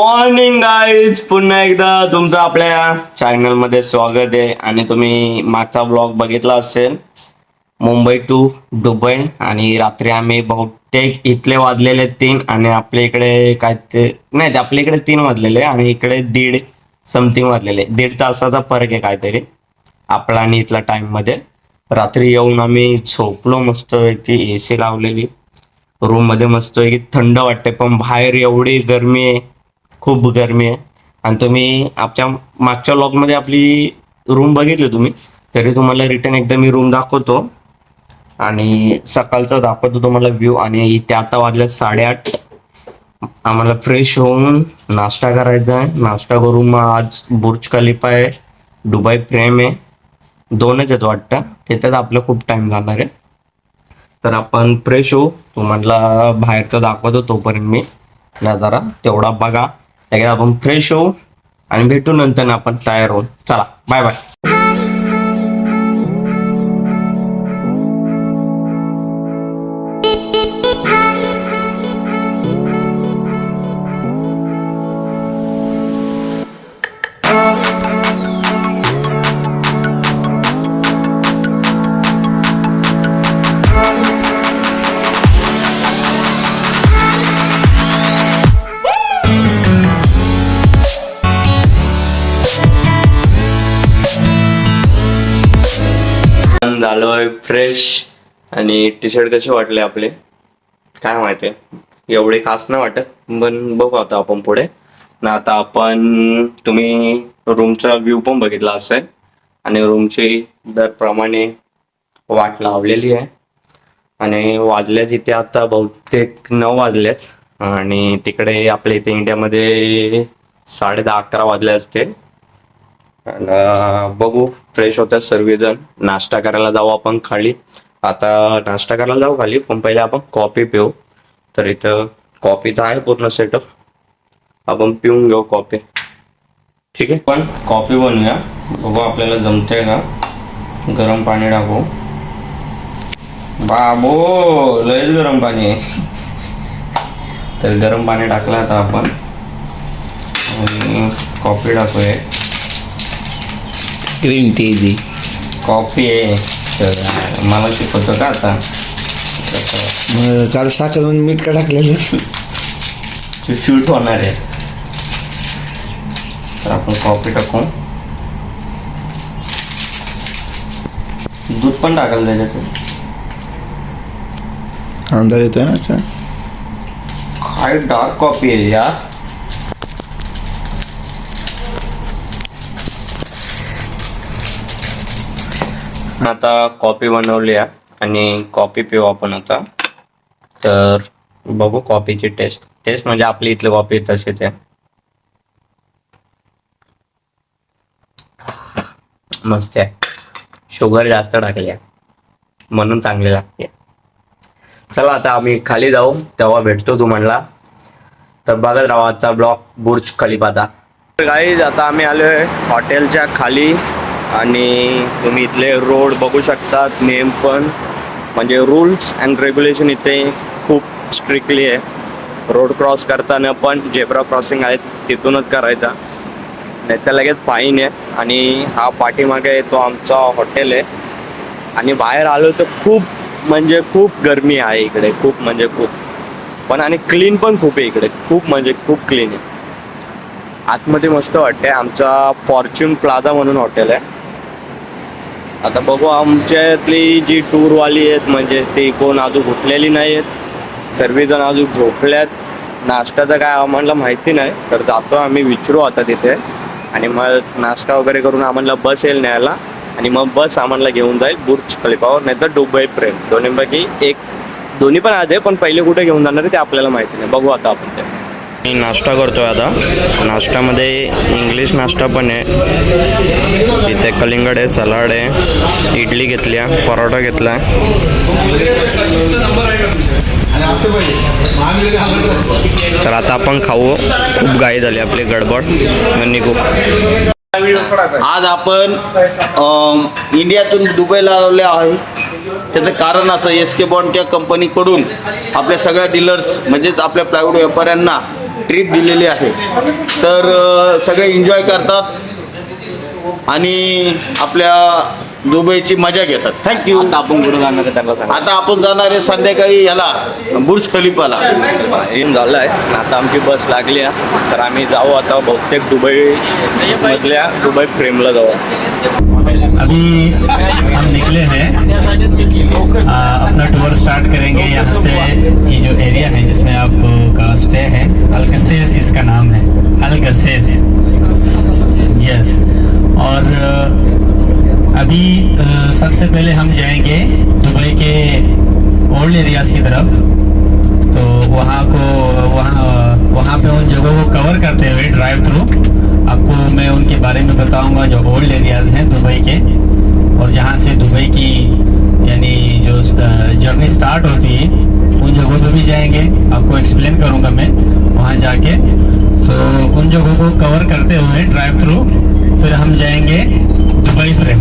Morning guys, पुन्हा एकदा तुमचं आपल्या चॅनल मध्ये स्वागत आहे. आणि तुम्ही मागचा ब्लॉग बघितला असेल मुंबई टू दुबई, आणि रात्री आम्ही बहुतेक इथले वाजलेले 3 आणि आपल्या इकडे काय ते नाही ते आपल्या इकडे 3 वाजलेले आणि इकडे 1:30 समथिंग वाजलेले. 1.5 तासाचा फरक आहे काहीतरी आपला आणि इथला टाइम मध्ये. रात्री येऊन आम्ही झोपलो मस्त की AC लावलेली रूम मध्ये, मस्त की थंड वाटते, पण बाहेर एवढी गरमी आहे, खूप गरमी आहे. आणि तुम्ही आपल्या मागच्या व्लॉग मध्ये आपली रूम बघितली तुम्ही, तरी तुम्हाला रिटर्न एकदा मी रूम दाखवतो आणि सकाळचा दाखवतो तुम्हाला व्ह्यू. आणि इथे आता वाजले 8:30. आम्हाला फ्रेश होऊन नाश्ता करायचा आहे. नाश्ता करून मग आज बुर्ज खलिफा आहे, दुबई फ्रेम आहे, 2च आहेत वाटतं, तिथेच आपलं खूप टाइम जाणार आहे. तर आपण फ्रेश होऊ, तुम्हाला बाहेरचं दाखवतो तोपर्यंत मी नजारा तेवढा बघा. एकदा आपण फ्रेश होऊ आणि भेटू नंतर आपण तयार होऊ. चला, बाय बाय. झालोय फ्रेश. आणि टी शर्ट कसे वाटले आपले काय माहिती, एवढे खास नाही वाटत, पण बघू आता आपण पुढे ना. आता आपण तुम्ही रूमचा व्ह्यू पण बघितला असेल आणि रूमची दरप्रमाणे वाट लावलेली आहे. आणि वाजले तिथे आता बहुतेक 9 वाजलेच, आणि तिकडे आपल्या इथे इंडियामध्ये 10:30-11 वाजले असते. बघू, फ्रेश होतात सर्वजण. नाश्ता करायला जाऊ आपण खाली. आता नाश्ता करायला जाऊ खाली, पण पहिले आपण कॉफी पिऊ. तर इथं कॉफीचा आहे पूर्ण सेटअप, आपण पिऊन घेऊ कॉफी. ठीक आहे, पण कॉफी बनवूया, बघू आपल्याला जमतंय का. गरम पाणी टाकू. बाबो लयच गरम पाणी आहे. तर गरम पाणी टाकलं आता आपण आणि कॉफी टाकूया. ग्रीन टी दी कॉफी आहे, तर मला शिकवतो का आता. काल साखर म्हणून मीठ का टाकलेलं शूट होणार आहे. तर आपण कॉफी टाकू, दूध पण टाकायला त्याच्यात. अंदाज येतोय ना. अच्छा, काय डार्क कॉफी आहे यार. आता कॉफी बनवली आहे आणि कॉफी पिऊ आपण आता. तर बघू कॉफीची टेस्ट म्हणजे आपली इथली कॉफी तशीच आहे, मस्त आहे. शुगर जास्त टाकली आहे म्हणून चांगली लागते. चला आता आम्ही खाली जाऊ, तेव्हा भेटतो तुम्हाला. तर बघत राहा आजचा ब्लॉग बुर्ज खलिफाचा. गाईज, आता आम्ही आलोय हॉटेलच्या खाली आणि तुम्ही इथले रोड बघू शकतात. नेम पण म्हणजे रूल्स अँड रेग्युलेशन इथे खूप स्ट्रिक्टली आहे. रोड क्रॉस करताना पण झेब्रा क्रॉसिंग आहेत तिथूनच करायचा, नाही तर लगेच फाईन आहे. आणि हा पाठीमागे तो आमचा हॉटेल आहे. आणि बाहेर आलो तर खूप म्हणजे खूप गरमी आहे इकडे, खूप म्हणजे खूप. पण आणि क्लीन पण खूप आहे इकडे, खूप म्हणजे खूप क्लीन आहे. आतमध्ये मस्त वाटते. आमचा फॉर्च्यून प्लाझा म्हणून हॉटेल आहे. आता बघू, आमच्यातली जी टूरवाली आहेत म्हणजे ते कोण अजून उठलेली नाही आहेत, सर्वजण अजून झोपल्यात. नाश्त्याचं काय आम्हाला माहिती नाही, तर जातो आम्ही, विचारू आता तिथे. आणि मग नाश्ता वगैरे करून आम्हाला बस येईल न्यायला, आणि मग बस आम्हाला घेऊन जाईल बुर्ज खलिफावर नाही तर दुबई फ्रेम, दोन्हीपैकी एक. दोन्ही पण आज आहे, पण पहिले कुठे घेऊन जाणार आहे ते आपल्याला माहिती नाही. बघू आता आपण ते. मी नाश्ता करतोय आता. नाश्त्यामध्ये इंग्लिश नाश्ता पण आहे, तिथे कलिंगड आहे, सलाड आहे, इडली घेतल्या, परोठा घेतला. तर आता आपण खाऊ. खूप घाई झाली आपली, गडबड निघू. आज आपण इंडियातून दुबईला आले आहे. त्याचं कारण असं, SK बॉन्ड त्या कंपनीकडून आपल्या सगळ्या डीलर्स म्हणजेच आपल्या प्लायवूड व्यापाऱ्यांना ट्रीप दिलेली आहे. तर सगळे एन्जॉय करतात आणि आपल्या दुबईची मजा घेतात. थँक्यू. आता आपण कुठं जाणार आहे त्यांना सांगा. आता आपण जाणार आहे संध्याकाळी याला बुर्ज खलिफाला. येऊन झालं आहे. आता आमची बस लागली आहे, तर आम्ही जाऊ आता बहुतेक दुबई मधल्या दुबई फ्रेमला जाऊ. अभी हम निकले हैं, अपना टूर स्टार्ट करेंगे यहाँ से. ये जो एरिया है जिसमें आपका स्टे है, अलगसेस इसका नाम है, अलगसेस. यस. और अभी सबसे पहले हम जाएंगे दुबई के ओल्ड एरियाज की तरफ. तो वहाँ पे उन जगहों को कवर करते हुए ड्राइव थ्रू आपको मैं उनके बारे में बताऊंगा जो ओल्ड एरियाज हैं दुबई के, और जहाँ से दुबई की यानी जो जर्नी स्टार्ट होती है उन जगहों पे भी जाएंगे. आपको एक्सप्लेन करूंगा मैं वहाँ जाके. तो उन जगहों को कवर करते हुए ड्राइव थ्रू फिर हम जाएंगे दुबई फ्रेम.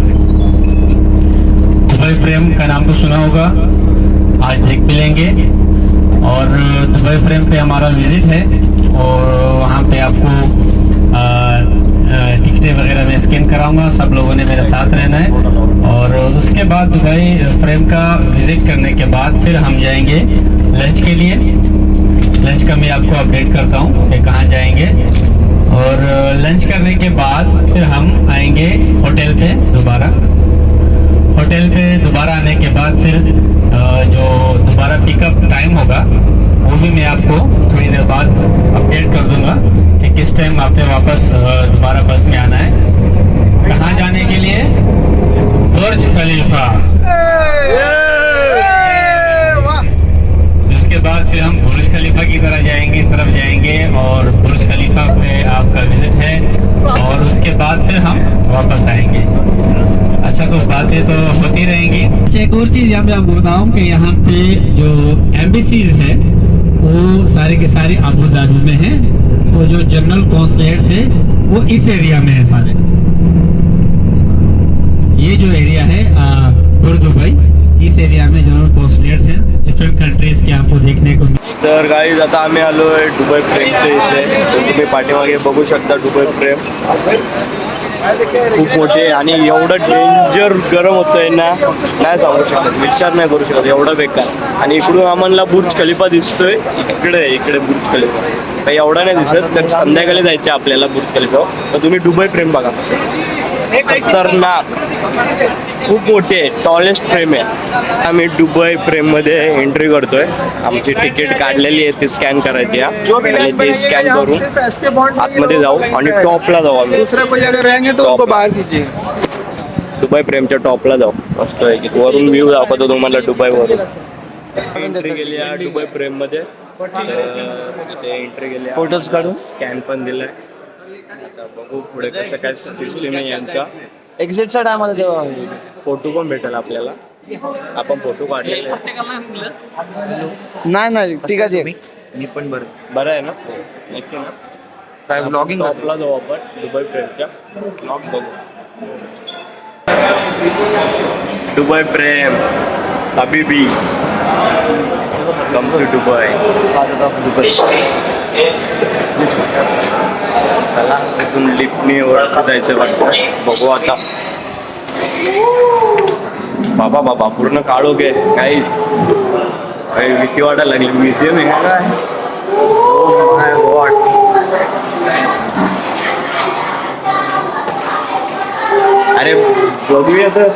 दुबई फ्रेम का नाम तो सुना होगा, आज देख भी लेंगे. और दुबई फ्रेम पे हमारा विजिट है और वहाँ पे आपको टिकटें वगैरह मैं स्कैन कराऊंगा. सब लोगों ने मेरे साथ रहना है. और उसके बाद दुबई फ्रेम का विजिट करने के बाद फिर हम जाएंगे लंच के लिए. लंच का मैं आपको अपडेट करता हूँ कि कहाँ जाएंगे. और लंच करने के बाद फिर हम आएंगे होटल पे दोबारा. होटल पे दोबारा आने के बाद फिर जो दोबारा पिकअप टाइम होगा वो भी मैं आपको थोड़ी देर बाद अपडेट कर दूंगा कि किस टाइम आपने वापस दोबारा बस में आना है. कहाँ जाने के लिए? बुर्ज खलीफा. उसके बाद फिर हम बुर्ज खलीफा की तरफ जाएंगे और बुर्ज खलीफा पे आपका विजिट है और उसके बाद फिर हम वापस आएंगे. अच्छा, तो बातें तो होती रहेंगी. एक और चीज़ यहाँ पे आपको बताऊँ कि यहाँ पे जो एम्बेसीज है वो सारे के सारे अबू धाबी में हैं. वो जो जनरल कॉन्सुलेट्स है वो इस एरिया में है सारे. ये जो एरिया है बुर्ज दुबई, इस एरिया में जनरल कॉन्सुलेट्स हैं डिफरेंट कंट्रीज के आपको देखने को. तर गाईज आता आम्ही आलो आहे दुबई फ्रेमच्या इथे. तर तुम्ही पाठीमागे बघू शकता दुबई फ्रेम खूप मोठे आणि एवढं डेंजर गरम होतंय ना, नाही सांगू शकत, विचार नाही करू शकत, एवढं बेकार. आणि इकडून आम्हाला बुर्ज खलिफा दिसतोय. इकडे बुर्ज खलिफा काही एवढा नाही दिसत. तर संध्याकाळी जायचं आपल्याला बुर्ज खलिफा. तर तुम्ही दुबई फ्रेम बघा, खतरनाक, खूप मोठे टॉलेस्ट फ्रेम आहे. आम्ही दुबई फ्रेम मध्ये एंट्री करतोय. आमची तिकीट काढलेली आहे, ती स्कॅन करायची आहे आणि ते स्कॅन करून आतमध्ये जाऊ आणि टॉपला जाऊ. आम्ही दुबई फ्रेमच्या टॉपला जाऊ. मस्त आहे की वरून व्ह्यू दाखवतो तुम्हाला दुबई वरून. एंट्री केली आहे दुबई फ्रेम मध्ये. इथे एंट्री केली, फोटोज काढून स्कॅन पण दिलाय. आता बघू पुढे कसं काय सिस्टीम आहे यांचा. एक्झिटच्या टायमाला तेव्हा फोटो पण भेटेल आपल्याला. आपण फोटो काढलेले नाही ठीक आहे. मी पण बरं आहे ना, नक्की ना. काय ब्लॉगिंग टॉपला जाऊ आपण दुबई फ्रेमच्या. ब्लॉग बघू. दुबई फ्रेम हबीबी कम टू दुबई. चला तिथून लिफ्टने वरती जायचं वाटतं. बघू आता. बाबा पूर्ण काळोख आहे. काही भीती वाटायला लागली. म्युझियम आहे काय? Oh my God. अरे बघूया तर.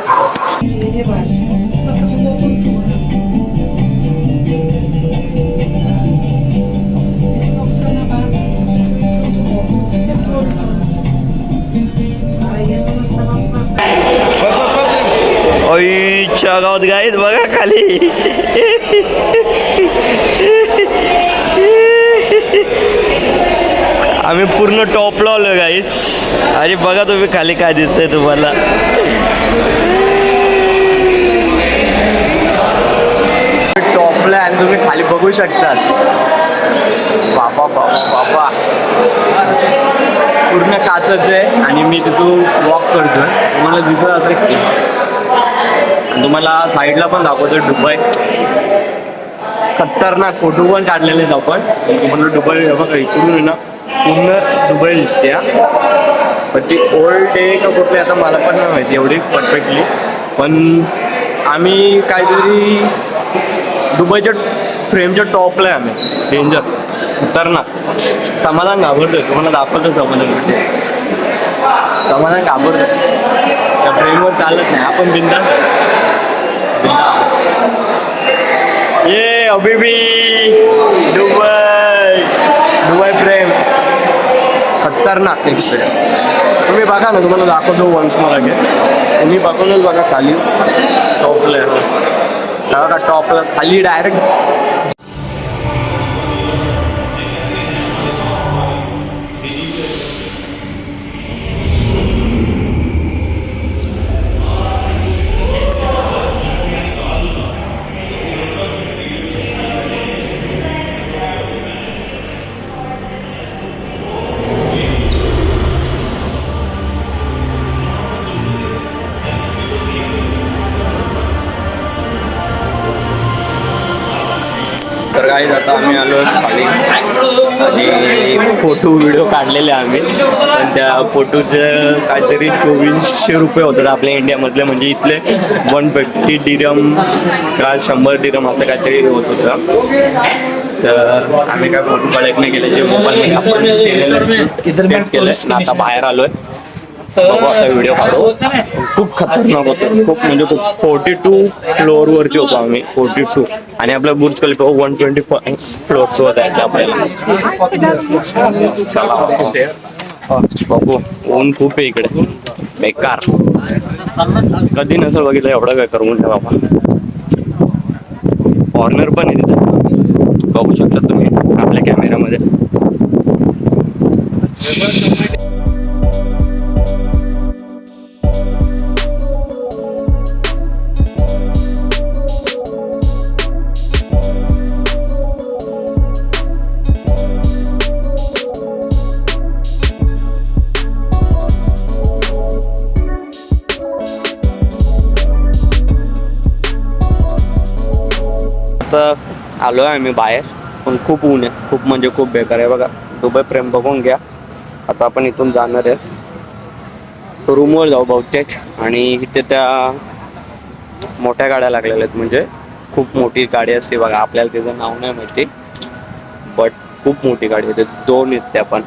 ओईच्या गावात गाईच बघा खाली. आम्ही पूर्ण टॉपला आलो गाईच. अरे बघा तुम्ही खाली काय दिसतंय तुम्हाला. टॉपला आणि तुम्ही खाली बघू शकतात. बाबा पूर्ण काचच आहे आणि मी तिथून वॉक करतोय. तुम्हाला दिसत असेल की. आणि तुम्हाला साईडला पण दाखवतोय दुबई खतरनाक फोटो पण काढलेले आहेत आपण. म्हणलं दुबई बघा इकडून आहे ना पूर्ण दुबई दिसते हा. पण ती ओल्ड आहे का कुठली आता मला पण नाही माहिती एवढी परफेक्टली. पण आम्ही काहीतरी दुबईच्या फ्रेमच्या टॉपला आहे आम्ही. डेंजर खतरनाक. समाधान घाबरतोय तुम्हाला दाखवतो. समाधान घाबरतोय त्या फ्रेमवर चालत नाही. आपण बिंदास ये अभिबी दुबई प्रेम खतरनाक एक्सपिरियन्स. तुम्ही बघा ना तुम्हाला दाखवतो वन्स मला घे. तुम्ही बघूनच बघा खाली टॉपला बघा टॉपला खाली डायरेक्ट. तर गाईज आता आम्ही आलो खाली आणि फोटो व्हिडिओ काढलेले आम्ही. पण त्या फोटोचे काहीतरी 2400 रुपये होतात आपल्या इंडियामधले. म्हणजे इथले 150 डिरम का 100 डिरम असं काहीतरी होत होतं. तर आम्ही काय फोटो कलेक्ट नाही केले. जे मोबाईलमध्ये आपण तेच केलं ना. आता बाहेर आलोय बघू असा व्हिडिओ काढू. खूप खतरनाक होतं. खूप म्हणजे खूप 42 फ्लोअरवरती होतो आम्ही. 42 आणि आपला बुर्ज खलिफा 125 फ्लोअर जायचं आपल्याला. चला बघू. ऊन खूप आहे इकडे बेकार. कधी नसेल बघितलं एवढा बेकार ऊन आहे बाबा. कॉर्नर पण आहे तिथे बघू शकता तुम्ही आपल्या कॅमेऱ्यामध्ये. आता आलो आहे आम्ही बाहेर. पण खूप ऊन आहे. खूप म्हणजे खूप बेकार आहे. बघा दुबई प्रेम बघून घ्या. आता आपण इथून जाणार आहे रूमवर जाऊ बहुतेक. आणि इथे त्या मोठ्या गाड्या लागलेल्या आहेत. म्हणजे खूप मोठी गाडी असते बघा. आपल्याला त्याचं नाव नाही माहिती बट खूप मोठी गाडी आहे. 2 आहेत त्या पण.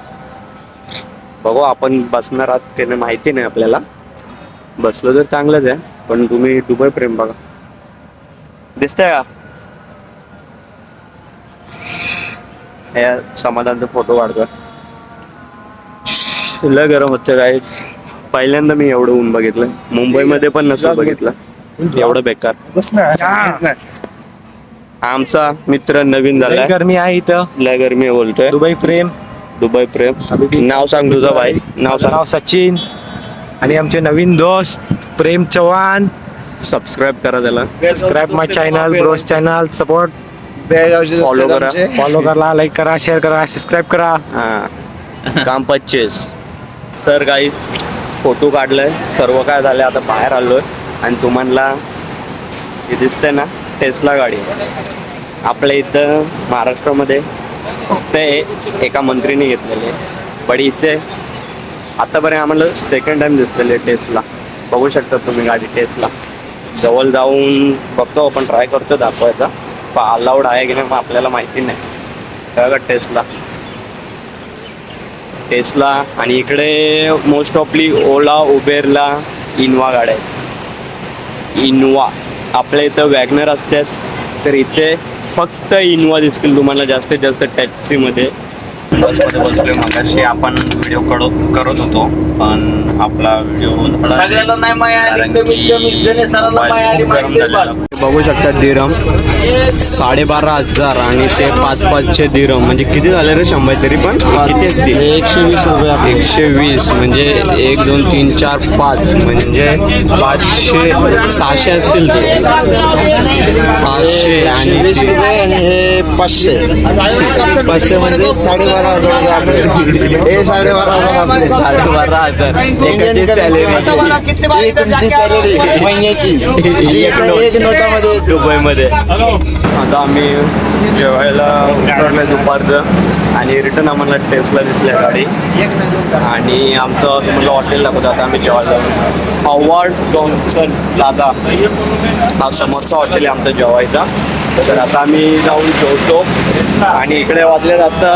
बघू आपण बसणार आहात की नाही माहिती नाही आपल्याला. बसलो तर चांगलंच आहे. पण तुम्ही दुबई प्रेम बघा दिसतंय का. या समाधानचा फोटो काढतोय. लय गरम होतं काय. पहिल्यांदा मी एवढं ऊन बघितलं. मुंबईमध्ये पण नसं बघितलं एवढं बेकार. आमचा मित्र नवीन झालाय. गरमी आहे इथं. लय गरमी बोलतोय. दुबई प्रेम. दुबई प्रेम. नाव सांग तुझं भाई. नाव सांग. नाव सचिन आणि आमचे नवीन दोस्त प्रेम चव्हाण. सबस्क्राईब करा त्याला. Subscribe my channel bros channel. Support follow करा. फॉलो करा, लाईक करा, शेअर करा, सबस्क्राईब करा. हा काम 25. तर काही फोटो काढलाय सर्व काय झालंय. आता बाहेर आलोय आणि तुम्हाला हे दिसतंय ना टेस्ला गाडी. आपल्या इथं महाराष्ट्रामध्ये फक्त एका मंत्रीने घेतलेले. पण इथे आतापर्यंत आम्हाला सेकंड टाइम दिसलेले टेस्ला. बघू शकता तुम्ही गाडी टेस्ला. जवळ जाऊन बघतो आपण ट्राय करतो दाखवायचा. अलाउड आहे की नाही मग आपल्याला माहिती नाही. काय टेस्ला आणि इकडे मोस्ट ऑफली ओला उबेरला इनोवा गाड्या आहेत. इनोवा आपल्या इथं वॅगनर असतात तर इथे फक्त इनोवा दिसतील तुम्हाला जास्तीत जास्त टॅक्सीमध्ये. बसमध्ये बसलोय. मगाशी आपण व्हिडिओ करत होतो पण आपला व्हिडिओ सगळ्याला नाही माया आली. कमीत कमी गणेशाला माया आली. माहिती आहे बस. बघू शकता दिरम 12,500 आणि ते 5-5चे दिरम म्हणजे किती झाले रे 100 तरी पण किती असतील 120 रुपये. 120 म्हणजे 1 2 3 4 5 म्हणजे 500 600 असतील ते 600 आणि 120 रुपये आणि हे 500 500 म्हणजे 12,500 आपले हे 12,500 आपले 12,500 एकाची सॅलरी ही तुमची सॅलरी महिन्याची जी एक नोटामध्ये येते. दुबईमध्ये. आता आम्ही जेवायला उतरलोय दुपारचं आणि रिटर्न आम्हाला टेस्टला दिसल्या गाडी आणि आमचं तुम्हाला हॉटेल दाखवतो. आता आम्ही जेवायला जाऊ. हॉवर्ड जॉन्सन प्लाझा हा समोरचा हॉटेल आहे आमचा जेवायचा. तर आता आम्ही जाऊन जेवतो आणि इकडे वाजलेत आता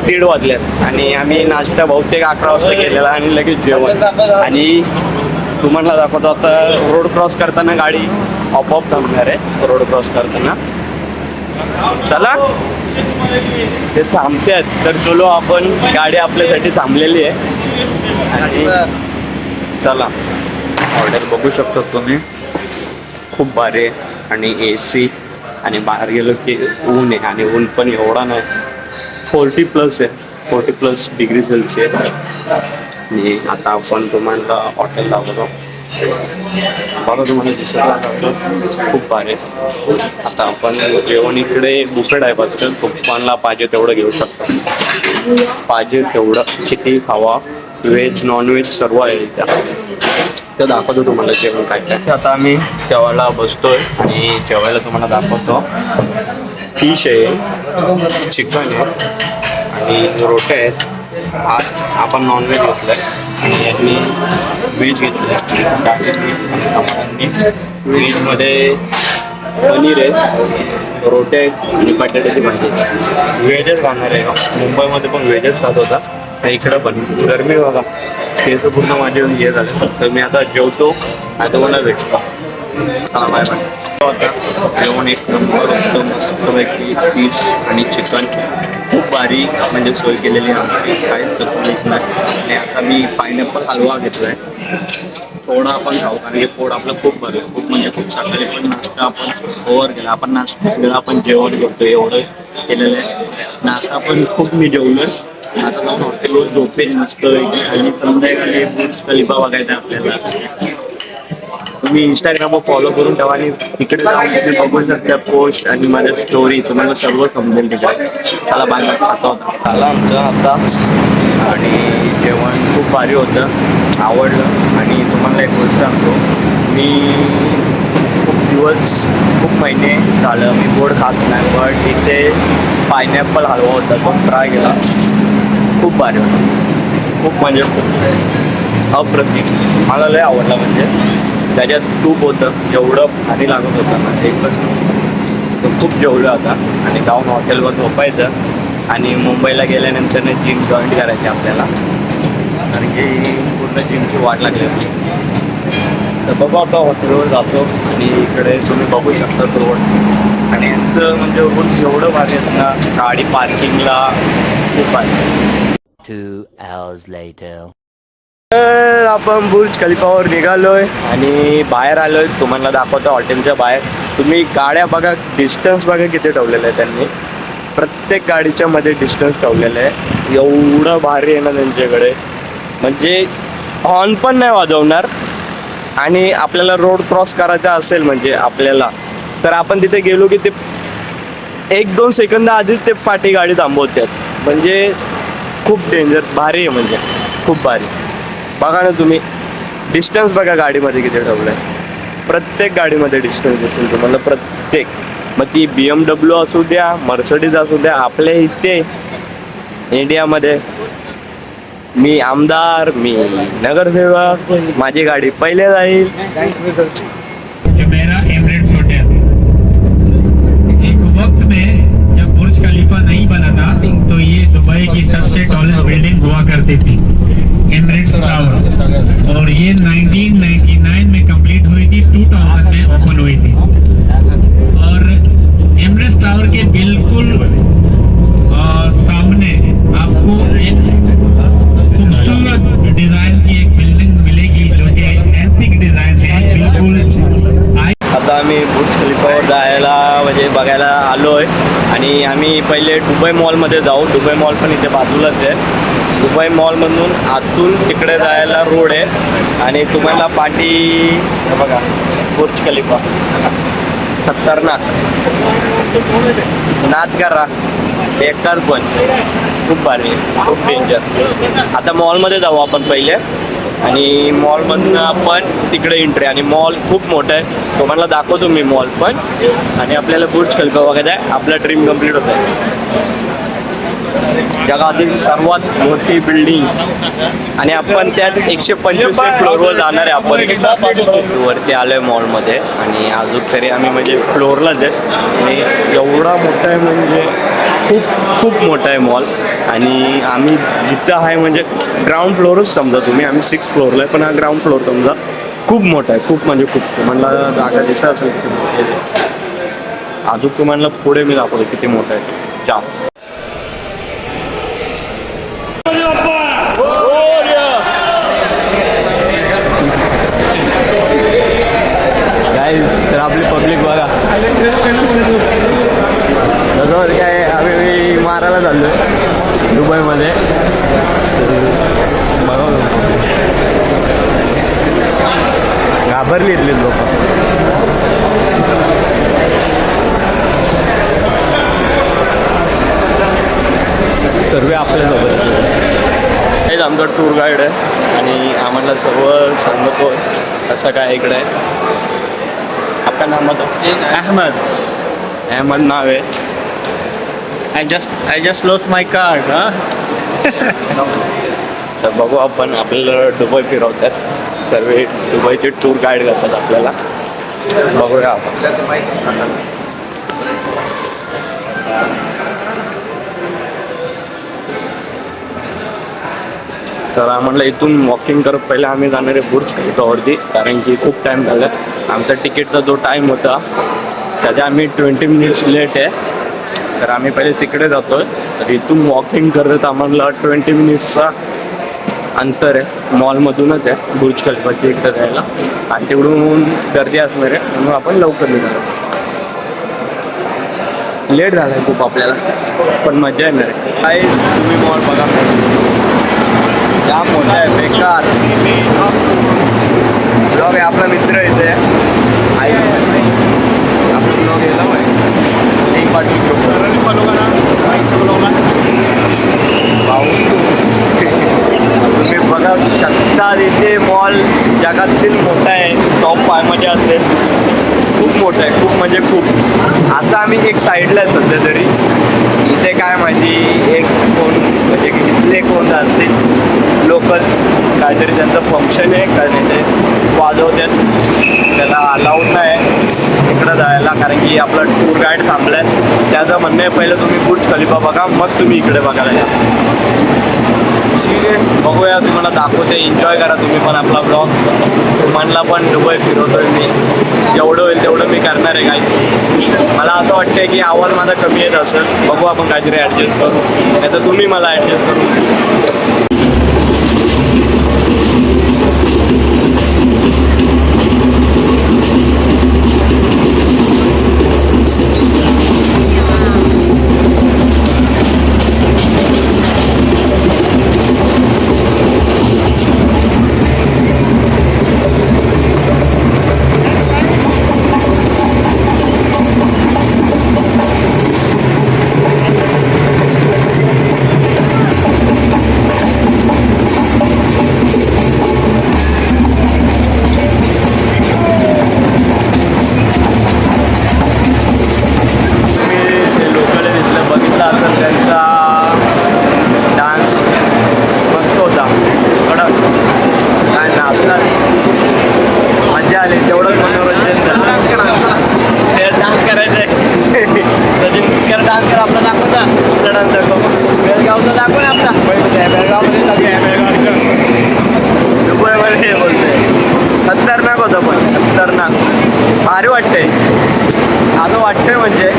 1:30 वाजलेत आणि आम्ही नाश्ता बहुतेक 11 वाजता केलेला आणि लगेच जेवण. आणि तुम्हाला दाखवतो आता रोड क्रॉस करताना गाडी आपोआप थांबणार आहे. रोड क्रॉस करताना चला ते थांबतात तर चलो आपण, गाडी आपल्यासाठी थांबलेली आहे आणि चला. ऑर्डर बघू शकता तुम्ही, खूप भारी आहे आणि AC आणि बाहेर गेलो की ऊन आहे आणि ऊन पण एवढा नाही, 40+ आहे, 40+ डिग्री सेल्सिअस. आणि आता आपण तुम्हाला हॉटेल दाखवतो. बघा तुम्हाला दिसत आहे खूप भारी आहे. आता आपण जेवण इकडे बुफेट आहे बसतं, तुम्हाला पाहिजे तेवढं घेऊ शकता, पाहिजे तेवढं किती खावा, व्हेज नॉनव्हेज सर्व आहे इथं. तर दाखवतो तुम्हाला जेवण काय काय. आता आम्ही जेवायला बसतोय आणि जेवायला तुम्हाला दाखवतो. फिश आहे, चिकन आहे आणि रोटे आहेत. आज आपण नॉनव्हेज घेतलं आहे आणि यांनी व्हेज घेतलं आहे. आणि समाधाननी व्हेजमध्ये पनीर आहे, रोटे आहेत आणि बटाट्याची भाजी. व्हेजच खाणार आहे. मुंबईमध्ये पण व्हेजच खात होता, तर इकडं पण गरमी बघा, केस पूर्ण माझे हे झालं. तर मी आता जेवतो आणि तुम्हाला भेटतो. चला बाय बाय. आता जेवण एक नंबर एकदम मस्तपैकी फिश आणि चिकन खूप भारी म्हणजे सोय केलेली आहे आमची, काहीच तकलीफ नाही. आणि आता मी पायनॅपल हलवा घेतला आहे, थोडा आपण खाऊ कारण की पोट आपलं खूप बरं आहे. खूप म्हणजे खूप सकाळी पण नाश्ता आपण ओव्हर केला, आपण नाश्ता आपण जेवण करतो एवढं केलेलं आहे. नाश्ता पण खूप मी जेवलो आहे. आता जाऊन हॉटेलवर झोपेन मस्त आणि संध्याकाळी बुर्ज खलिफा बघायचा आपल्याला. तुम्ही इंस्टाग्रामवर फॉलो करून ठेवा आणि तिकडे जाऊन तुम्ही बघू शकता पोस्ट आणि माझ्या स्टोरी, तुम्हाला सर्व समजेल तिकडे. त्याला बाय खातो होता झाला आमचं आता आणि जेवण खूप भारी होतं, आवडलं. आणि तुम्हाला एक गोष्ट सांगतो, मी खूप महिने झालं मी गोड खात नाही, बट इथे पायनॅपल हलवा होता, तो ट्राय केला, खूप भारी होता. खूप म्हणजे खूप अप्रतिम, मला लय आवडला. म्हणजे त्याच्यात तूप होतं, जेवढं भारी लागत होतं ना एकच, तो खूप जेवलं आता. आणि जाऊन हॉटेलवर झोपायचं आणि मुंबईला गेल्यानंतर जिम जॉईन करायची आपल्याला, कारण की पूर्ण जिमची वाट लागली होती. तर बघू आता हॉटेलवर जातो आणि इकडे तुम्ही बघू शकता रोड आणि यांचं म्हणजे रूल्स एवढं भारी आहेत ना, गाडी पार्किंगला खूप आहे. 2 hours later. तर आपण बुर्ज खलिफावर निघालोय आणि बाहेर आलोय, तुम्हाला दाखवतो हॉटेलच्या बाहेर. तुम्ही गाड्या बघा, डिस्टन्स बघा किती ठेवलेलं आहे त्यांनी, प्रत्येक गाडीच्या मध्ये डिस्टन्स ठेवलेलं आहे. एवढं भारी आहे ना त्यांच्याकडे, म्हणजे हॉर्न पण नाही वाजवणार. आणि आपल्याला रोड क्रॉस करायचा असेल म्हणजे आपल्याला, तर आपण तिथे गेलो की ते 1-2 सेकंद आधीच ते पाठी गाडी थांबवतात. म्हणजे खूप डेंजर, भारी आहे म्हणजे खूप भारी. बघा ना तुम्ही डिस्टन्स बघा गाडीमध्ये किती ठेवलं आहे, प्रत्येक गाडीमध्ये डिस्टन्स दिसेल तुम्हाला, प्रत्येक. मग ती BMW असू द्या, मर्सिडीज असू द्या, आपल्या इथे इंडियामध्ये मी आमदार, मी नगरसेवक, माझी गाडी पहिले जाईल. मेरा एमिरेट्स होटल एक वक्त में जब बुर्ज खलीफा नहीं बना था तो ये दुबई की सबसे टॉलेस्ट बिल्डिंग हुआ करती थी, एमिरेट्स टावर. और ये 1999 में कंप्लीट हुई थी, 2000 में ओपन हुई थी. और एमिरेट्स टावर के बिल्कुल सामने आपको एक खूबसूरत डिजाइन की एक बिल्डिंग मिलेगी जो कि एंटिक डिजाइन है बिल्कुल. आता आम्ही बुर्ज खलिफावर जायला म्हणजे बघायला आलो आहे आणि आम्ही पहिले दुबई मॉलमध्ये जाऊ. दुबई मॉल पण इथे बाजूलाच आहे. दुबई मॉलमधून आतून तिकडे जायला रोड आहे आणि तुम्हाला पाठी बघा बुर्ज खलिफा, खतरनाक नाद करा बेकार पण खूप भारी आहे, खूप डेंजर. आता मॉलमध्ये जाऊ आपण पहिले आणि मॉलमधनं आपण तिकडे एंट्री. आणि मॉल खूप मोठा आहे, तुम्हाला दाखवतो मी मॉल पण. आणि आपल्याला बुर्ज खलिफा बघायचा आहे, आपला ड्रीम कम्प्लीट होत आहे. जगातील सर्वात मोठी बिल्डिंग आणि आपण त्यात 125 फ्लोअरवर जाणार आहे. आपण वरती आलोय मॉलमध्ये आणि अजून तरी आम्ही म्हणजे फ्लोअरलाच आहे. आणि एवढा मोठा आहे म्हणजे खूप खूप मोठा आहे मॉल. आणि आम्ही जिथं आहे म्हणजे ग्राउंड फ्लोअरच समजा तुम्ही, आम्ही 6th फ्लोअरला आहे पण हा ग्राउंड फ्लोअर समजा. खूप मोठा आहे, खूप म्हणजे खूप. तुम्हाला जागा दिसत असेल किती मोठी आहे. अजून तुम्हाला पुढे मी दाखवतो किती मोठं आहे. जा तर आपली पब्लिक बघा तसं काय. आम्ही मारायला चाललो दुबईमध्ये. बघा घाबरली इथले लोक. सर्व आपल्यासोबत हेच आमचा टूर गाईड आहे आणि आम्हाला सर्व सांगतो कसं काय इकडे आहे. आपका नाम बताओ. अहमद नाव आहे. I just lost my card. तर बघू आपण, आपल्याला दुबई फिरवतात सर्व. दुबईचे टूर गाईड करतात आपल्याला. बघूया आपण. तर आम्हाला इथून वॉकिंग करत पहिले आम्ही जाणार आहे बुर्ज खलिफावरती, कारण की खूप टाईम झाला. आमचा तिकीटचा जो टाईम होता त्याच्या आम्ही 20 मिनिट्स लेट आहे. तर आम्ही पहिले तिकडे जातो. तर इथून वॉकिंग करत आम्हाला 20 मिनिट्सचा अंतर आहे. मॉलमधूनच आहे बुर्ज खलिफाची इकडे जायला. आणि तिकडून गर्दी असणार आहे म्हणून आपण लवकर निघालो. लेट झाला आहे खूप आपल्याला पण मजा येणार आहे. काहीच तुम्ही मॉल बघा, जाम मोठा आहे, बेकार. ब्लॉग आहे आपला मित्र इथे आई आपला ब्लॉग यायला एक पाठी तुम्ही बघा शकता इथे मॉल जगातील मोठा आहे, टॉप 5 मध्ये असेल. खूप मोठं आहे, खूप म्हणजे खूप. असं आम्ही एक साईडला आहे सध्या तरी. इथे काय माहिती एक कोण म्हणजे इथले कोण असतील लोकल काहीतरी त्यांचं फंक्शन आहे का नाही ते वाजवतात, त्याला अलाउड नाही इकडं जायला कारण की आपला टूर गाईड थांबला आहे. त्याचं म्हणणं आहे पहिलं तुम्ही बुर्ज खलिफा बघा मग तुम्ही इकडे बघायला या. ठीक आहे, बघूया, तुम्हाला दाखवते. एन्जॉय करा तुम्ही पण आपला ब्लॉग. तुम्हाला पण दुबई फिरवतोय मी, जेवढं होईल तेवढं मी करणार आहे. काही मला असं वाटतं की आवाज माझा कमी येत असेल, बघू आपण काहीतरी ॲडजस्ट करू, नाही तर तुम्ही मला ॲडजस्ट करू. खतरनाक होतं पण खतरनाक भारी वाटतंय. असं वाटतंय म्हणजे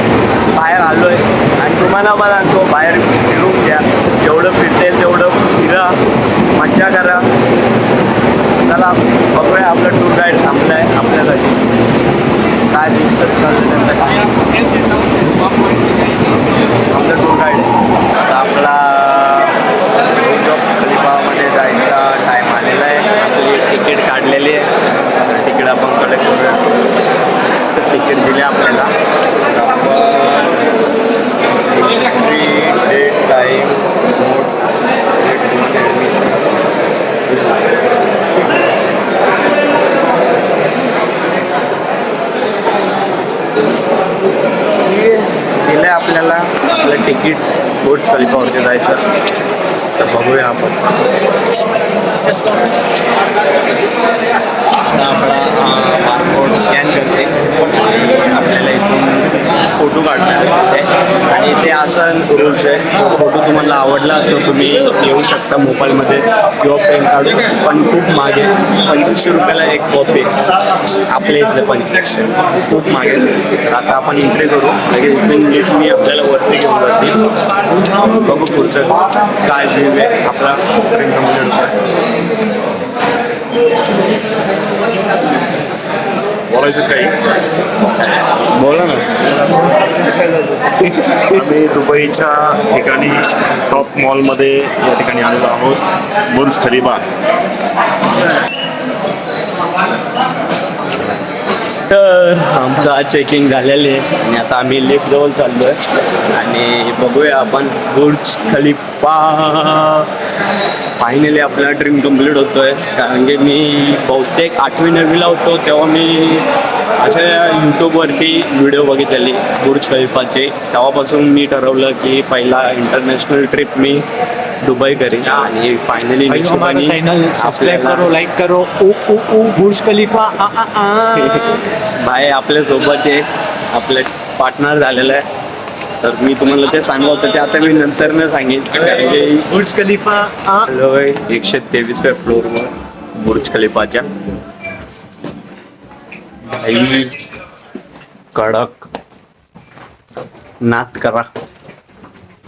बाहेर आलोय आणि तुम्हाला मला सांगतो बाहेर फिरून घ्या, जेवढं फिरता येईल तेवढं फिरा, मज्जा करा. चला बघूया, आपलं टूर गाईड थांबलं आहे आपल्यासाठी. काय डिस्टर्ब झालं त्यांचं काय आपलं टूर गाईड आहे. आता आपला बुर्ज खलिफामध्ये जायचा टाईम आलेला आहे. आपली तिकीट काढलेली आहे, तिकीट आपण कलेक्ट करूया. तर तिकीट दिले आपल्याला. आपण आपल्याला आपलं तिकीट बुर्ज खलिफावरती जायचं, तर बघूया आपण. आता आपला बारकोड स्कॅन करते आणि आपल्याला इथून फोटो काढण्यात आणि ते असं रूल्स आहे. फोटो तुम्हाला आवडला तर तुम्ही येऊ शकता मोबाईलमध्ये किंवा प्रिंट काढून, पण खूप मागे 2500 रुपयाला एक कॉपी, आपल्या इथले 2500 खूप मागे. तर आता आपण एंट्री करू, लगेच इथून नीट मी आपल्याला वरती घेऊन जातील. बघू पुढचं काय व्ह्यू आहे आपला प्रिंट कम्प्लीट होता. बोलायचं काही बोला ना. आम्ही दुबईच्या ठिकाणी टॉप मॉलमध्ये या ठिकाणी आलेलो आहोत, बुर्ज खलिफा. तर आमचं आज चेकिंग झालेलं आहे आणि आता आम्ही लिफ्ट जवळ चाललो आहे आणि बघूया आपण बुर्ज खलिफा. फायनली आपला ड्रीम कम्प्लीट होतो आहे, कारण की मी बहुतेक 8वी-9वीला होतो तेव्हा मी अशा यूट्यूबवरती व्हिडिओ बघितलेली बुर्ज खलिफाचे. तेव्हापासून मी ठरवलं की पहिला इंटरनॅशनल ट्रिप मी दुबई करेन आणि फायनली चैनल सब्सक्राइब करो, लाइक करो. बुर्ज खलिफा भाई आपल्यासोबत एक आपलं पार्टनर झालेलं आहे, तर मी तुम्हाला ते सांगलं होतं ते आता मी नंतर न सांगेन. कारण की बुर्ज खलिफा 123व्या फ्लोअरवर बुर्ज खलिफाच्या. भाई कडक नात करा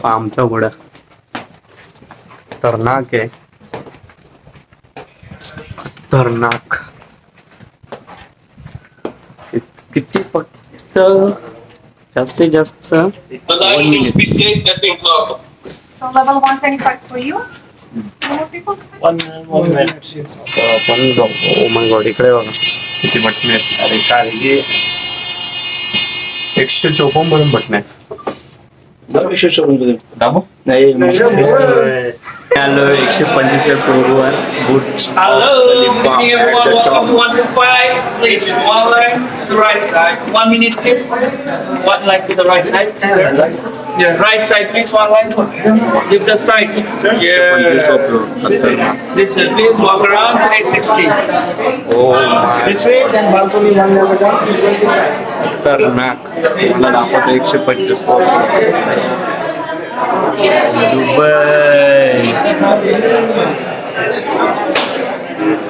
आमच्या पुढं खतरनाक आहे, खतरनाक. किती फक्त जास्तीत जास्त 1 minute. So level 125 for you. More people? आपण ओ माय गॉड, इकडे बघा किती बटणे आहेत. अरे काय हे 154 पर्यंत बटणे आहेत. दाबो नाही आलो 125 फ्लोअरवर बुर्ज Khalifa at the top. 125, please. One line to the right side. 1 minute, please. One line to the right side, sir. Yeah, right side, please. One line. Leave the side, sir. 125 Yeah. Floor खतरनाक. Listen, please walk around 360. ओ खतरनाक. मला दाखवतो 125 Dubai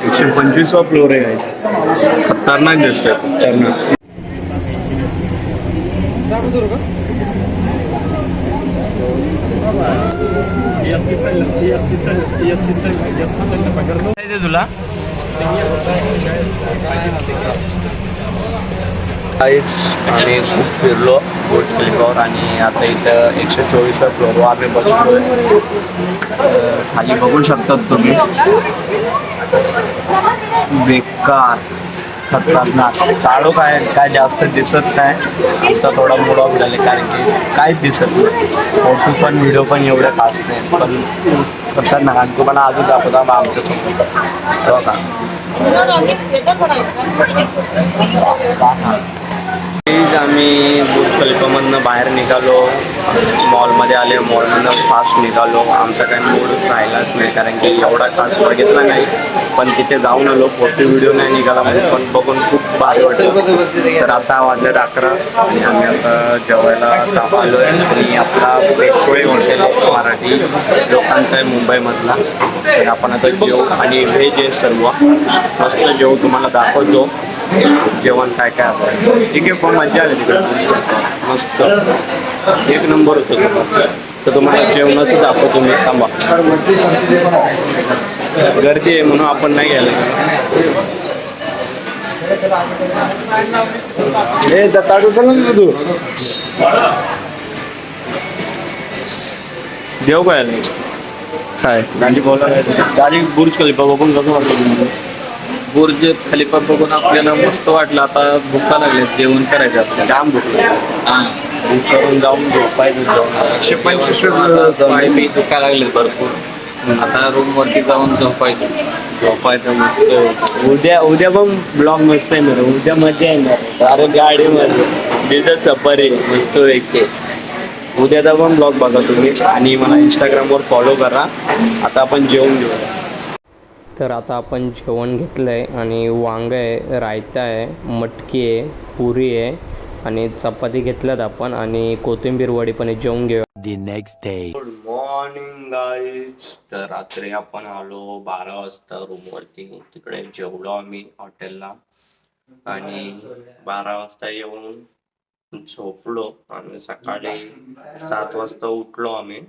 125वा floor आहे. खतरनाक दिसतंय, खतरनाक. तुला काहीच आम्ही खूप फिरलो बुर्ज खलिफावर आणि आता इथं 124व्या फ्लोअरवर आम्ही बसलोय. खाली बघू शकतात तुम्ही, बेकार खतरनाक. काढो काय जास्त दिसत नाही, आमचा थोडा मूड ऑफ झाले कारण की काहीच दिसत नाही. फोटो पण व्हिडिओ पण एवढे खास नाही, पण खतरनाक. आणि तुम्हाला अजून दाखवता आमच्या समोर बघा. आम्ही बुर्ज खलिफामधनं बाहेर निघालो, मॉलमध्ये आले, मॉलमधनं फास्ट निघालो. आमचा काही मूड राहिलाच नाही कारण की एवढा खास बघितला नाही, पण तिथे जाऊन आलो. फोटो व्हिडिओ नाही निघाला म्हणजे, पण बघून खूप भारी वाटलं. तर आता वाजले 11 आणि आम्ही आता जेवायला आलो आहे आणि आपला पेशवे हॉटेल आहे, मराठी लोकांचा आहे मुंबईमधला. तर आपण आता जेवू आणि व्हेज आहे सर्व, मस्त जेवू. तुम्हाला दाखवतो जेवण काय काय असतं. ठीक आहे, पण मजा आली तिकडे, मस्त एक नंबर होतं. तर तुम्हाला जेवणाचं दाखवतो मी, थांबा. गर्दी आहे म्हणून आपण नाही गेलो. देव काय आलं काय गाडी बोला. गाडी बुर्ज खलिफा बघून कसं वाटलं? बुर्ज खलिफा बघून आपल्याला मस्त वाटलं. आता भुका लागले, जेवण करायचं आपल्याला. जाम भूक भूक करून जाऊन झोपायचं. 125 मी दुखा लागले भरपूर. आता रूमवरती जाऊन झोपायचं मस्त. उद्या पण ब्लॉग मस्त आहे ना, उद्या मजा येणार. अरे गाडीमध्ये डिझेल सफारी मस्त एक उद्याचा पण ब्लॉग बघा तुम्ही आणि मला इंस्टाग्रामवर फॉलो करा. आता आपण जेवून घेऊया. तर आता आपण जेवण घेतलं आहे आणि वांग आहे, रायता आहे, मटकी आहे, पुरी आहे आणि चपाती घेतल्यात आपण आणि कोथिंबीर वडी पण आहे. जेवून घेऊया. The next day. Good morning guys. तर रात्री आपण आलो 12 वाजता रूमवरती. तिकडे जेवलो आम्ही हॉटेलला आणि 12 वाजता येऊन झोपलो आणि सकाळी 7 वाजता उठलो आम्ही.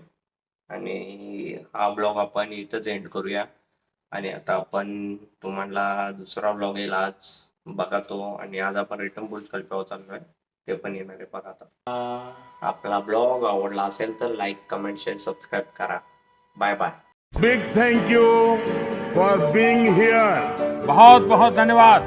आणि हा ब्लॉग आपण इथंच एंड करूया. आणि आता आपण तुम्हाला दुसरा ब्लॉग येईल आज बघा तो. आणि आज आपण रिटर्न बुर्ज खलिफावर चाललोय, ते पण येणार आहे बघा. आता आपला ब्लॉग आवडला असेल तर लाईक, कमेंट, शेअर, सबस्क्राईब करा. Bye bye. Big thank you for being here. बहुत बहुत धन्यवाद.